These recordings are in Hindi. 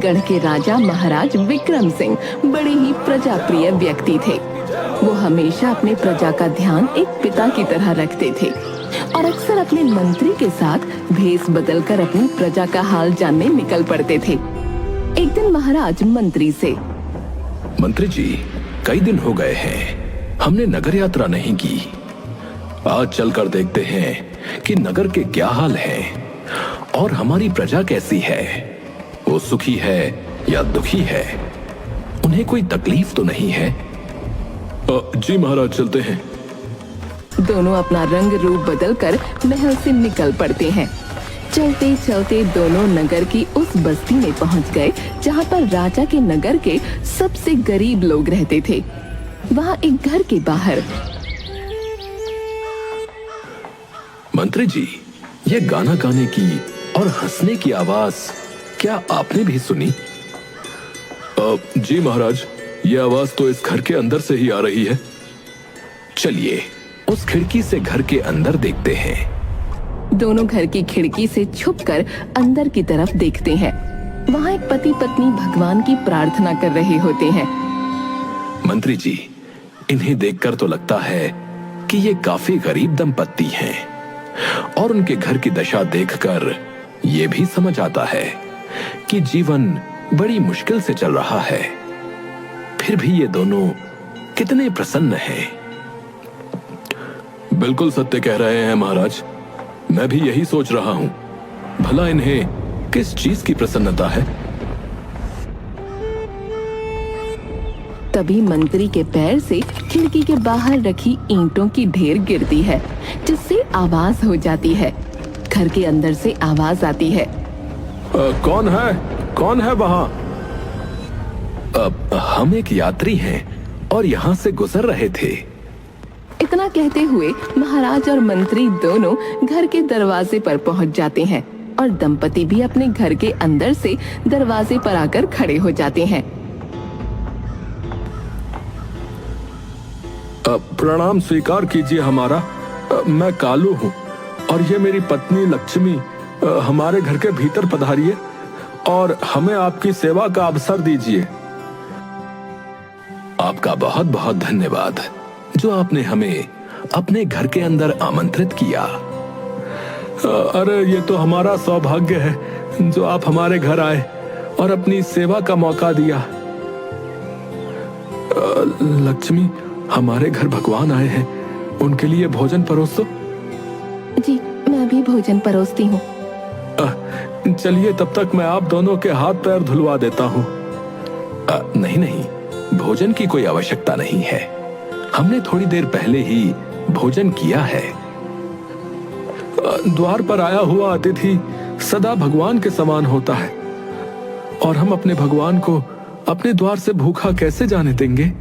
गढ़ के राजा महाराज विक्रम सिंह बड़े ही प्रजाप्रिय व्यक्ति थे। वो हमेशा अपने प्रजा का ध्यान एक पिता की तरह रखते थे और अक्सर अपने मंत्री के साथ भेष बदलकर अपनी प्रजा का हाल जानने निकल पड़ते थे। एक दिन महाराज मंत्री से, मंत्री जी, कई दिन हो गए हैं, हमने नगर यात्रा नहीं की। आज चलकर देखते हैं कि नगर के क्या हाल हैं और हमारी प्रजा कैसी है। वो सुखी है या दुखी है, उन्हें कोई तकलीफ तो नहीं है। जी महाराज, चलते हैं। दोनों अपना रंग रूप बदलकर महल से निकल पड़ते हैं। चलते चलते दोनों नगर की उस बस्ती में पहुंच गए जहां पर राजा के नगर के सबसे गरीब लोग रहते थे। वहां एक घर के बाहर, मंत्री जी, ये गाना गाने की और हंसने की आवाज क्या आपने भी सुनी? जी महाराज, ये आवाज तो इस घर के अंदर से ही आ रही है। चलिए उस खिड़की से घर के अंदर देखते हैं। दोनों घर की खिड़की से छुपकर अंदर की तरफ देखते हैं। वहाँ एक पति पत्नी भगवान की प्रार्थना कर रहे होते हैं। मंत्री जी, इन्हें देखकर तो लगता है कि ये काफी गरीब दंपत्ति हैं और उनके घर की दशा देखकर ये भी समझ आता है कि जीवन बड़ी मुश्किल से चल रहा है। फिर भी ये दोनों कितने प्रसन्न हैं। बिल्कुल सत्य कह रहे हैं महाराज, मैं भी यही सोच रहा हूं। भला इन्हें किस चीज की प्रसन्नता है? तभी मंत्री के पैर से खिड़की के बाहर रखी ईंटों की ढेर गिरती है, जिससे आवाज हो जाती है। घर के अंदर से आवाज आती है, कौन है? कौन है वहां? हम एक यात्री हैं और यहाँ से गुजर रहे थे। इतना कहते हुए महाराज और मंत्री दोनों घर के दरवाजे पर पहुंच जाते हैं और दंपति भी अपने घर के अंदर से दरवाजे पर आकर खड़े हो जाते हैं। प्रणाम स्वीकार कीजिए हमारा। मैं कालू हूँ और ये मेरी पत्नी लक्ष्मी। हमारे घर के भीतर पधारिए और हमें आपकी सेवा का अवसर दीजिए। आपका बहुत बहुत धन्यवाद जो आपने हमें अपने घर के अंदर आमंत्रित किया। अरे ये तो हमारा सौभाग्य है जो आप हमारे घर आए और अपनी सेवा का मौका दिया। लक्ष्मी, हमारे घर भगवान आए हैं, उनके लिए भोजन परोसो। जी, मैं भी भोजन परोसती हूँ। चलिए, तब तक मैं आप दोनों के हाथ पैर धुलवा देता हूँ। नहीं नहीं, भोजन की कोई आवश्यकता नहीं है। हमने थोड़ी देर पहले ही भोजन किया है। द्वार पर आया हुआ अतिथि सदा भगवान के समान होता है और हम अपने भगवान को अपने द्वार से भूखा कैसे जाने देंगे?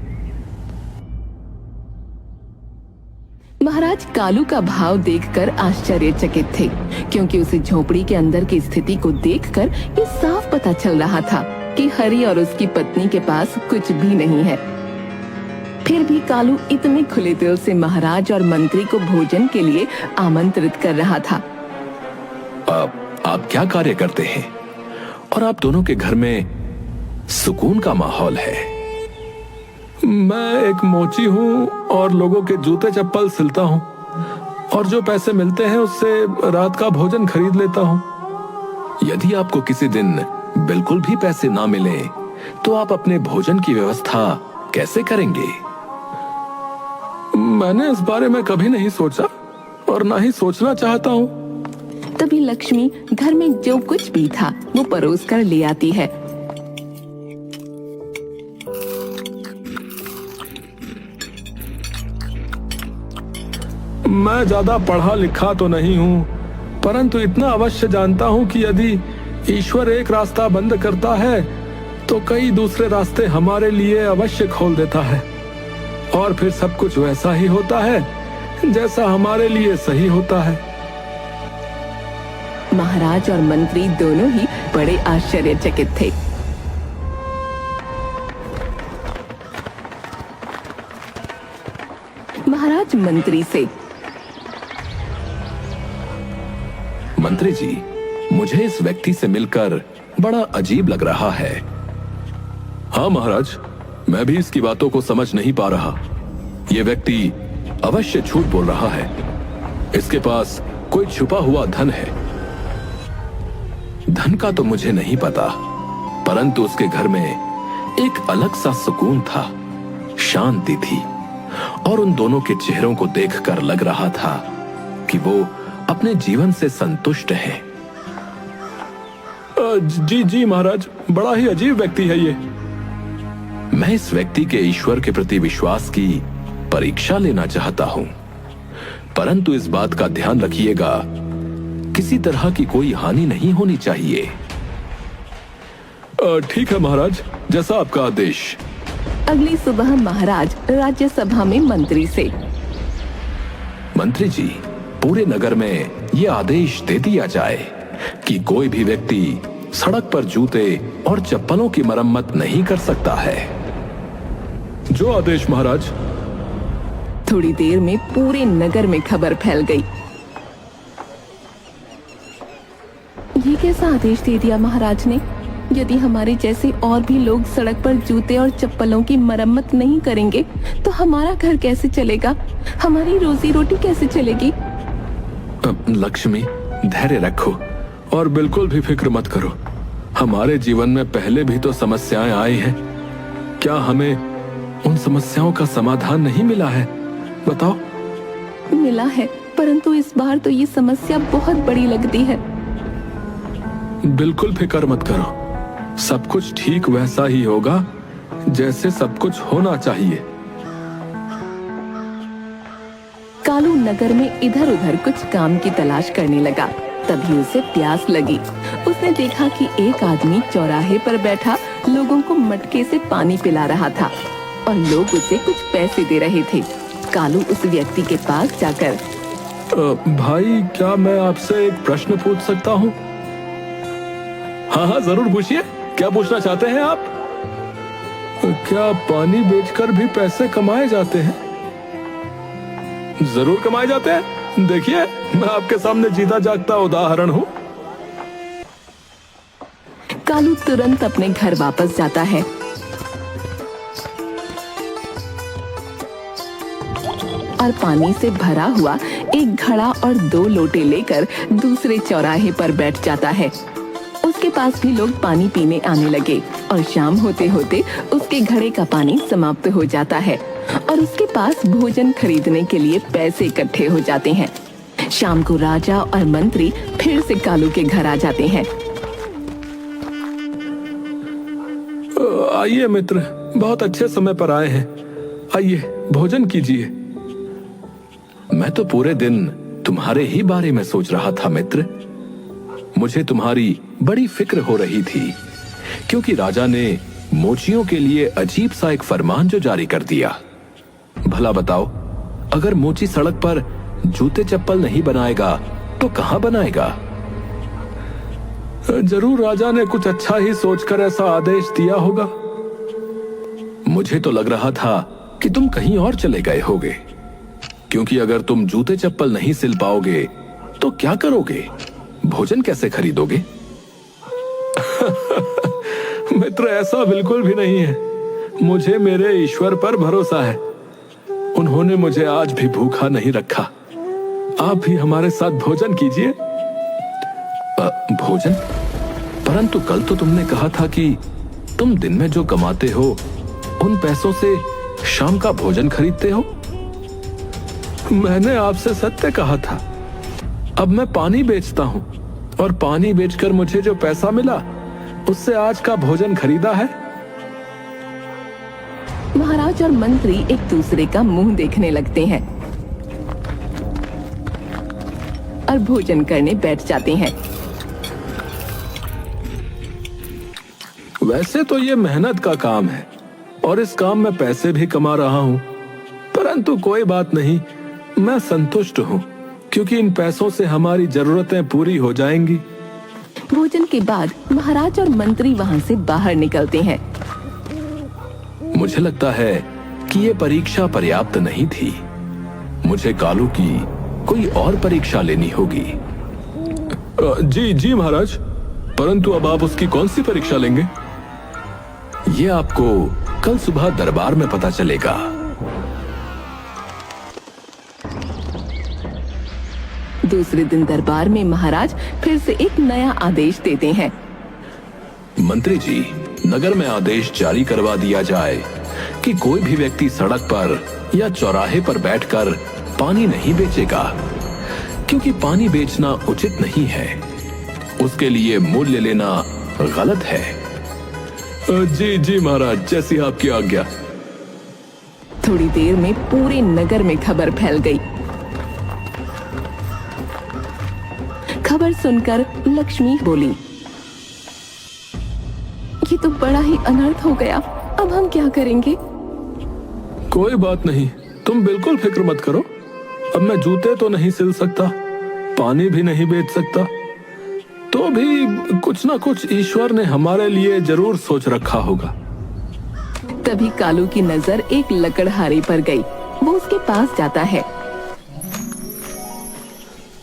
महाराज कालू का भाव देखकर आश्चर्यचकित थे, क्योंकि उसे झोपड़ी के अंदर की स्थिति को देखकर ये साफ पता चल रहा था कि हरि और उसकी पत्नी के पास कुछ भी नहीं है। फिर भी कालू इतने खुले दिल से महाराज और मंत्री को भोजन के लिए आमंत्रित कर रहा था। आप क्या कार्य करते हैं और आप दोनों के घर में सुकून का माहौल है? मैं एक मोची हूँ और लोगों के जूते चप्पल सिलता हूँ और जो पैसे मिलते हैं उससे रात का भोजन खरीद लेता हूँ। यदि आपको किसी दिन बिल्कुल भी पैसे ना मिले तो आप अपने भोजन की व्यवस्था कैसे करेंगे? मैंने इस बारे में कभी नहीं सोचा और ना ही सोचना चाहता हूँ। तभी लक्ष्मी घर में जो कुछ भी था वो परोस कर ले आती है। मैं ज्यादा पढ़ा लिखा तो नहीं हूँ, परंतु इतना अवश्य जानता हूँ कि यदि ईश्वर एक रास्ता बंद करता है तो कई दूसरे रास्ते हमारे लिए अवश्य खोल देता है और फिर सब कुछ वैसा ही होता है जैसा हमारे लिए सही होता है। महाराज और मंत्री दोनों ही बड़े आश्चर्यचकित थे। महाराज मंत्री से, मंत्री जी, मुझे इस व्यक्ति से मिलकर बड़ा अजीब लग रहा है। हाँ महाराज, मैं भी इसकी बातों को समझ नहीं पा रहा। यह व्यक्ति अवश्य झूठ बोल रहा है। इसके पास कोई छुपा हुआ धन है। धन का तो मुझे नहीं पता, परंतु उसके घर में एक अलग सा सुकून था, शांति थी, और उन दोनों के चेहरों को देखकर लग रहा था कि वो अपने जीवन से संतुष्ट हैं। जी जी महाराज, बड़ा ही अजीब व्यक्ति है ये। मैं इस व्यक्ति के ईश्वर के प्रति विश्वास की परीक्षा लेना चाहता हूं, परंतु इस बात का ध्यान रखिएगा, किसी तरह की कोई हानि नहीं होनी चाहिए। ठीक है महाराज, जैसा आपका आदेश। अगली सुबह महाराज राज्यसभा में मंत्री से, मंत्री जी, पूरे नगर में यह आदेश दे दिया जाए कि कोई भी व्यक्ति सड़क पर जूते और चप्पलों की मरम्मत नहीं कर सकता है। जो आदेश महाराज। थोड़ी देर में पूरे नगर में खबर फैल गई। ये कैसा आदेश दे दिया महाराज ने? यदि हमारे जैसे और भी लोग सड़क पर जूते और चप्पलों की मरम्मत नहीं करेंगे तो हमारा घर कैसे चलेगा? हमारी रोजी रोटी कैसे चलेगी? लक्ष्मी, धैर्य रखो और बिल्कुल भी फिक्र मत करो। हमारे जीवन में पहले भी तो समस्याएं आई हैं। क्या हमें उन समस्याओं का समाधान नहीं मिला है? बताओ। मिला है, परंतु इस बार तो ये समस्या बहुत बड़ी लगती है। बिल्कुल फिक्र मत करो, सब कुछ ठीक वैसा ही होगा जैसे सब कुछ होना चाहिए। कालू नगर में इधर उधर कुछ काम की तलाश करने लगा। तभी उसे प्यास लगी। उसने देखा कि एक आदमी चौराहे पर बैठा लोगों को मटके से पानी पिला रहा था और लोग उसे कुछ पैसे दे रहे थे। कालू उस व्यक्ति के पास जाकर, भाई, क्या मैं आपसे एक प्रश्न पूछ सकता हूँ? हाँ हाँ, जरूर पूछिए। क्या पूछना चाहते हैं आप? क्या पानी बेचकर भी पैसे कमाए जाते हैं? जरूर कमाए जाते हैं। देखिए, मैं आपके सामने जीता जागता उदाहरण हूँ। कालू तुरंत अपने घर वापस जाता है और पानी से भरा हुआ एक घड़ा और 2 लोटे लेकर दूसरे चौराहे पर बैठ जाता है। उसके पास भी लोग पानी पीने आने लगे और शाम होते होते उसके घड़े का पानी समाप्त हो जाता है और उसके पास भोजन खरीदने के लिए पैसे इकट्ठे हो जाते हैं। शाम को राजा और मंत्री फिर से कालू के घर आ जाते हैं। आइए मित्र, बहुत अच्छे समय पर आए हैं। आइए, भोजन कीजिए। मैं तो पूरे दिन तुम्हारे ही बारे में सोच रहा था मित्र। मुझे तुम्हारी बड़ी फिक्र हो रही थी, क्योंकि राजा ने मोचियों के लिए अजीब सा एक फरमान जो जारी कर दिया। भला बताओ, अगर मोची सड़क पर जूते चप्पल नहीं बनाएगा तो कहां बनाएगा? जरूर राजा ने कुछ अच्छा ही सोचकर ऐसा आदेश दिया होगा। मुझे तो लग रहा था कि तुम कहीं और चले गए होगे, क्योंकि अगर तुम जूते चप्पल नहीं सिल पाओगे तो क्या करोगे? भोजन कैसे खरीदोगे? मित्र, ऐसा बिल्कुल भी नहीं है। मुझे मेरे ईश्वर पर भरोसा है। उन्होंने मुझे आज भी भूखा नहीं रखा। आप भी हमारे साथ भोजन कीजिए। भोजन? परंतु कल तो तुमने कहा था कि तुम दिन में जो कमाते हो उन पैसों से शाम का भोजन खरीदते हो। मैंने आपसे सत्य कहा था। अब मैं पानी बेचता हूँ और पानी बेचकर मुझे जो पैसा मिला उससे आज का भोजन खरीदा है। महाराज और मंत्री एक दूसरे का मुंह देखने लगते हैं और भोजन करने बैठ जाते हैं। वैसे तो ये मेहनत का काम है और इस काम में पैसे भी कमा रहा हूँ, परंतु कोई बात नहीं, मैं संतुष्ट हूँ, क्योंकि इन पैसों से हमारी जरूरतें पूरी हो जाएंगी। भोजन के बाद महाराज और मंत्री वहाँ से बाहर निकलते हैं। मुझे लगता है कि ये परीक्षा पर्याप्त नहीं थी। मुझे कालू की कोई और परीक्षा लेनी होगी। जी जी महाराज, परंतु अब आप उसकी कौन सी परीक्षा लेंगे? ये आपको कल सुबह दरबार में पता चलेगा। दूसरे दिन दरबार में महाराज फिर से एक नया आदेश देते हैं। मंत्री जी, नगर में आदेश जारी करवा दिया जाए कि कोई भी व्यक्ति सड़क पर या चौराहे पर बैठकर पानी नहीं बेचेगा, क्योंकि पानी बेचना उचित नहीं है। उसके लिए मूल्य लेना गलत है। जी जी महाराज, जैसी आपकी आज्ञा। थोड़ी देर में पूरे नगर में खबर फैल गई। खबर सुनकर लक्ष्मी बोली, ये तो बड़ा ही अनर्थ हो गया, अब हम क्या करेंगे? कोई बात नहीं, तुम बिल्कुल फिक्र मत करो। अब मैं जूते तो नहीं सिल सकता, पानी भी नहीं बेच सकता, तो भी कुछ ना कुछ ईश्वर ने हमारे लिए जरूर सोच रखा होगा। तभी कालू की नजर एक लकड़हारे पर गई। वो उसके पास जाता है।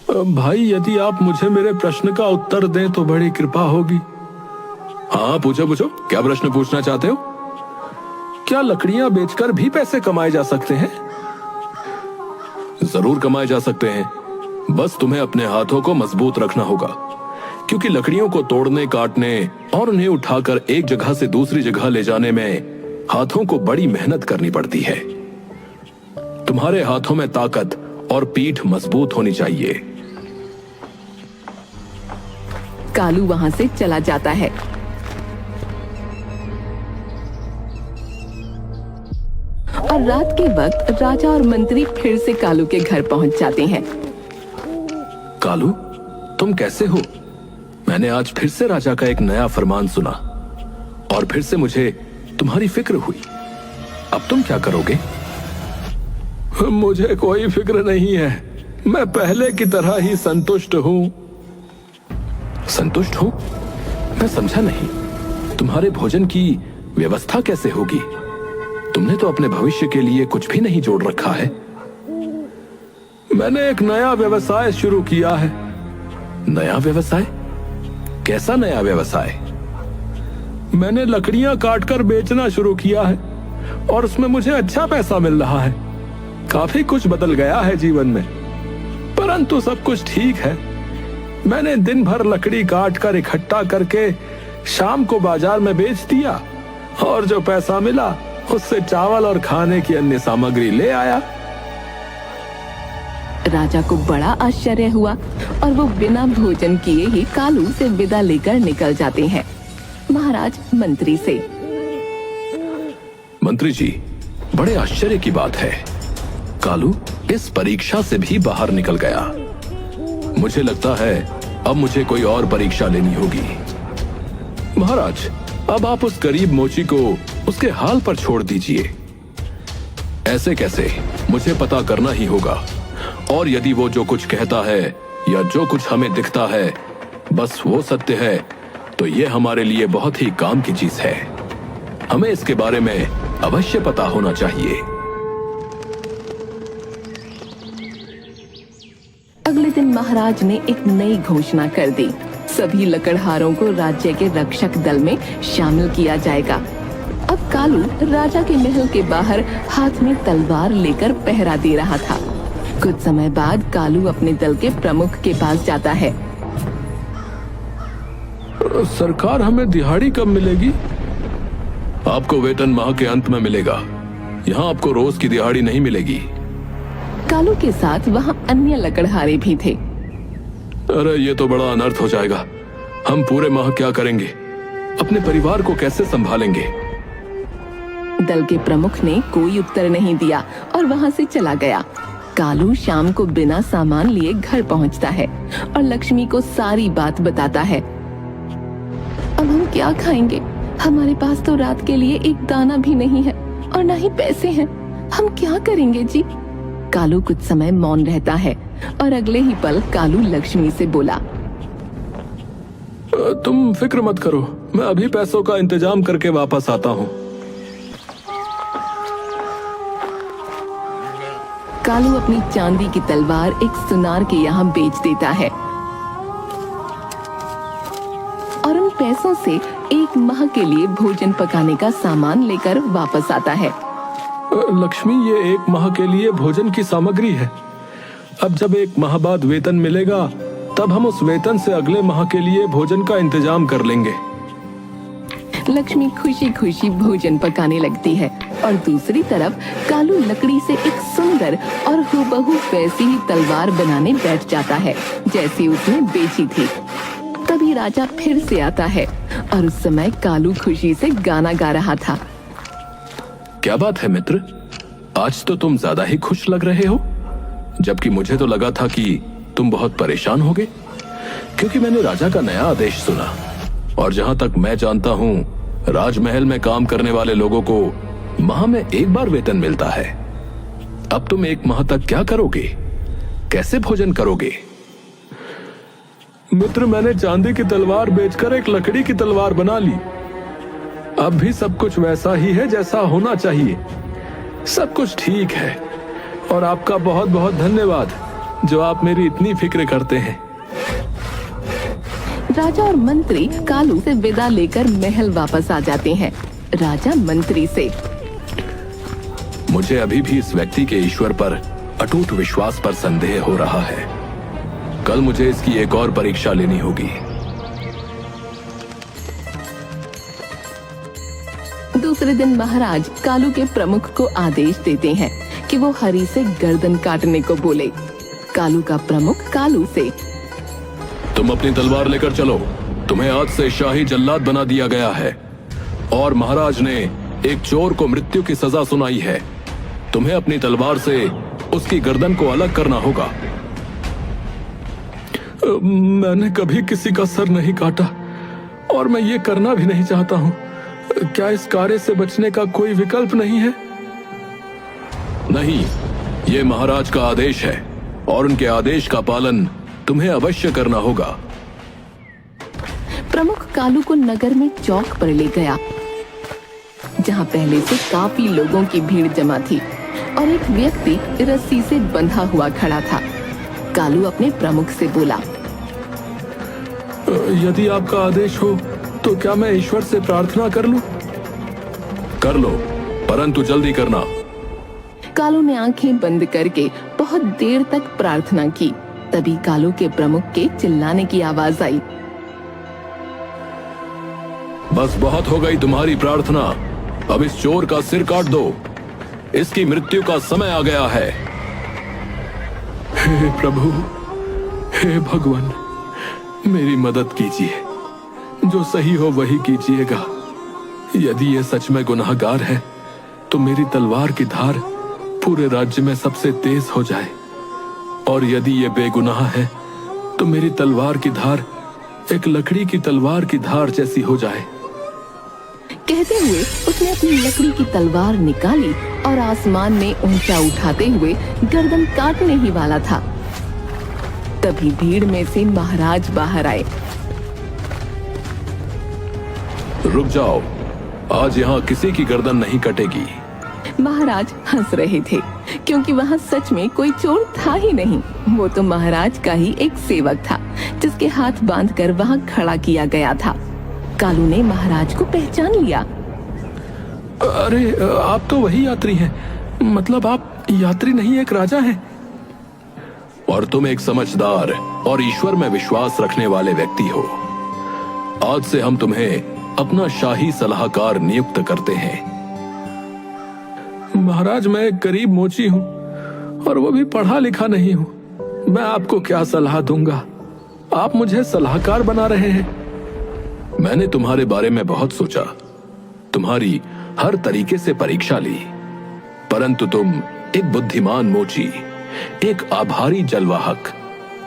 भाई, यदि आप मुझे मेरे प्रश्न का उत्तर दें तो बड़ी कृपा होगी। हाँ, पूछो पूछो, क्या प्रश्न पूछना चाहते हो? क्या लकड़ियां बेचकर भी पैसे कमाए जा सकते हैं? जरूर कमाए जा सकते हैं, बस तुम्हें अपने हाथों को मजबूत रखना होगा, क्योंकि लकड़ियों को तोड़ने, काटने और उन्हें उठाकर एक जगह से दूसरी जगह ले जाने में हाथों को बड़ी मेहनत करनी पड़ती है। तुम्हारे हाथों में ताकत और पीठ मजबूत होनी चाहिए। कालू वहां से चला जाता है। और रात के वक्त राजा और मंत्री फिर से कालू के घर पहुंच जाते हैं। कालू, तुम कैसे हो? मैंने आज फिर से राजा का एक नया फरमान सुना और फिर से मुझे तुम्हारी फिक्र हुई। अब तुम क्या करोगे? मुझे कोई फिक्र नहीं है, मैं पहले की तरह ही संतुष्ट हूं। संतुष्ट हो? मैं समझा नहीं। तुम्हारे भोजन की व्यवस्था कैसे होगी? तुमने तो अपने भविष्य के लिए कुछ भी नहीं जोड़ रखा है। मैंने एक नया व्यवसाय शुरू किया है। नया व्यवसाय? कैसा नया व्यवसाय? मैंने लकड़ियां काटकर बेचना शुरू किया है और उसमें मुझे अच्छा पैसा मिल रहा है। काफी कुछ बदल गया है जीवन में, परंतु सब कुछ ठीक है। मैंने दिन भर लकड़ी काट कर इकट्ठा करके शाम को बाजार में बेच दिया और जो पैसा मिला उससे चावल और खाने की अन्य सामग्री ले आया। राजा को बड़ा आश्चर्य हुआ और वो बिना भोजन किए ही कालू से विदा लेकर निकल जाते हैं। महाराज मंत्री से, मंत्री जी, बड़े आश्चर्य की बात है, कालू इस परीक्षा से भी बाहर निकल गया। मुझे लगता है अब मुझे कोई और परीक्षा लेनी होगी। महाराज, अब आप उस गरीब मोची को उसके हाल पर छोड़ दीजिए। ऐसे कैसे? मुझे पता करना ही होगा, और यदि वो जो कुछ कहता है या जो कुछ हमें दिखता है बस वो सत्य है, तो ये हमारे लिए बहुत ही काम की चीज है। हमें इसके बारे में अवश्य पता होना चाहिए। अगले दिन महाराज ने एक नई घोषणा कर दी। सभी लकड़हारों को राज्य के रक्षक दल में शामिल किया जाएगा। अब कालू राजा के महल के बाहर हाथ में तलवार लेकर पहरा दे रहा था। कुछ समय बाद कालू अपने दल के प्रमुख के पास जाता है। सरकार, हमें दिहाड़ी कब मिलेगी? आपको वेतन माह के अंत में मिलेगा। यहाँ आपको रोज की दिहाड़ी नहीं मिलेगी। कालू के साथ वहाँ अन्य लकड़हारे भी थे। अरे ये तो बड़ा अनर्थ हो जाएगा। हम पूरे माह क्या करेंगे? अपने परिवार को कैसे संभालेंगे? दल के प्रमुख ने कोई उत्तर नहीं दिया और वहाँ से चला गया। कालू शाम को बिना सामान लिए घर पहुँचता है और लक्ष्मी को सारी बात बताता है। अब हम क्या खाएंगे? हमारे पास तो रात के लिए एक दाना भी नहीं है और न ही पैसे हैं। हम क्या करेंगे जी? कालू कुछ समय मौन रहता है और अगले ही पल कालू लक्ष्मी से बोला, तुम फिक्र मत करो, मैं अभी पैसों का इंतजाम करके वापस आता हूँ। कालू अपनी चांदी की तलवार एक सुनार के यहाँ बेच देता है और पैसों से 1 माह के लिए भोजन पकाने का सामान लेकर वापस आता है। लक्ष्मी, ये 1 माह के लिए भोजन की सामग्री है। अब जब 1 माह बाद वेतन मिलेगा तब हम उस वेतन से अगले माह के लिए भोजन का इंतजाम कर लेंगे। लक्ष्मी खुशी खुशी भोजन पकाने लगती है और दूसरी तरफ कालू लकड़ी से एक सुंदर और हूबहू वैसी ही तलवार बनाने बैठ जाता है जैसी उसने बेची थी। तभी राजा फिर से आता है और उस समय कालू खुशी से गाना गा रहा था। क्या बात है मित्र, आज तो तुम ज्यादा ही खुश लग रहे हो, जबकि मुझे तो लगा था कि तुम बहुत परेशान होगे, क्योंकि मैंने राजा का नया आदेश सुना और जहां तक मैं जानता हूं राजमहल में काम करने वाले लोगों को माह में 1 बार वेतन मिलता है। अब तुम 1 माह तक क्या करोगे, कैसे भोजन करोगे? मित्र, मैंने चांदी की तलवार बेचकर एक लकड़ी की तलवार बना ली। अब भी सब कुछ वैसा ही है जैसा होना चाहिए। सब कुछ ठीक है और आपका बहुत बहुत धन्यवाद जो आप मेरी इतनी फिक्र करते हैं। राजा और मंत्री कालू से विदा लेकर महल वापस आ जाते हैं। राजा मंत्री से, मुझे अभी भी इस व्यक्ति के ईश्वर पर अटूट विश्वास पर संदेह हो रहा है। कल मुझे इसकी एक और परीक्षा लेनी होगी। दूसरे दिन महाराज कालू के प्रमुख को आदेश देते हैं कि वो हरी से गर्दन काटने को बोले। कालू का प्रमुख कालू से, तुम अपनी तलवार लेकर चलो, तुम्हें आज से शाही जल्लाद बना दिया गया है और महाराज ने एक चोर को मृत्यु की सजा सुनाई है। तुम्हें अपनी तलवार से उसकी गर्दन को अलग करना होगा। मैंने कभी किसी का सर नहीं काटा और मैं ये करना भी नहीं चाहता हूँ। क्या इस कार्य से बचने का कोई विकल्प नहीं है? नहीं, ये महाराज का आदेश है और उनके आदेश का पालन तुम्हें अवश्य करना होगा। प्रमुख कालू को नगर में चौक पर ले गया, जहाँ पहले से काफी लोगों की भीड़ जमा थी और एक व्यक्ति रस्सी से बंधा हुआ खड़ा था। कालू अपने प्रमुख से बोला, यदि आपका आदेश हो तो क्या मैं ईश्वर से प्रार्थना कर लूं? कर लो, परंतु जल्दी करना। कालू ने आंखें बंद करके बहुत देर तक प्रार्थना की। तभी कालू के प्रमुख के चिल्लाने की आवाज आई, बस बहुत हो गई तुम्हारी प्रार्थना, अब इस चोर का सिर काट दो, इसकी मृत्यु का समय आ गया है। हे प्रभु, हे भगवान, मेरी मदद कीजिए, जो सही हो वही कीजिएगा। यदि ये सच में गुनाहगार है तो मेरी तलवार की धार पूरे राज्य में सबसे तेज हो जाए, और यदि ये बेगुनाह है तो मेरी तलवार की धार एक लकड़ी की तलवार की धार जैसी हो जाए। कहते हुए उसने अपनी लकड़ी की तलवार निकाली और आसमान में ऊंचा उठाते हुए गर्दन काटने ही वाला था। तभी भीड़ में से महाराज बाहर आए। रुक जाओ, आज यहाँ किसी की गर्दन नहीं कटेगी। महाराज हंस रहे थे क्योंकि वहाँ सच में कोई चोर था ही नहीं। वो तो महाराज का ही एक सेवक था जिसके हाथ बांधकर वहाँ खड़ा किया गया था। कालू ने महाराज को पहचान लिया। अरे, आप तो वही यात्री हैं। मतलब आप यात्री नहीं, एक राजा हैं। और तुम एक समझदार और ईश्वर में विश्वास रखने वाले व्यक्ति हो। आज से हम तुम्हें अपना शाही सलाहकार नियुक्त करते हैं। महाराज, मैं एक गरीब मोची हूँ और वो भी पढ़ा लिखा नहीं हूँ। मैं आपको क्या सलाह दूंगा? आप मुझे सलाहकार बना रहे हैं। मैंने तुम्हारे बारे में बहुत सोचा, तुम्हारी हर तरीके से परीक्षा ली, परंतु तुम एक बुद्धिमान मोची, एक आभारी जलवाहक,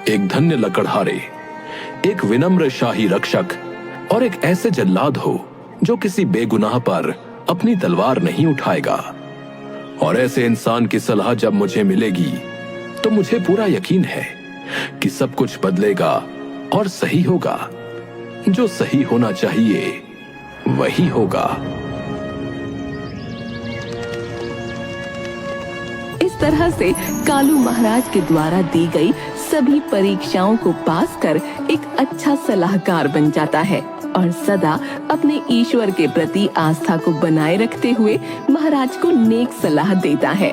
एक धन्य लकड़हारे, एक विनम्र शाही रक्षक और एक ऐसे जल्लाद हो जो किसी बेगुनाह पर अपनी तलवार नहीं उठाएगा। और ऐसे इंसान की सलाह जब मुझे मिलेगी तो मुझे पूरा यकीन है कि सब कुछ बदलेगा और सही होगा। जो सही होना चाहिए वही होगा। इस तरह से कालू महाराज के द्वारा दी गई सभी परीक्षाओं को पास कर एक अच्छा सलाहकार बन जाता है और सदा अपने ईश्वर के प्रति आस्था को बनाए रखते हुए महाराज को नेक सलाह देता है।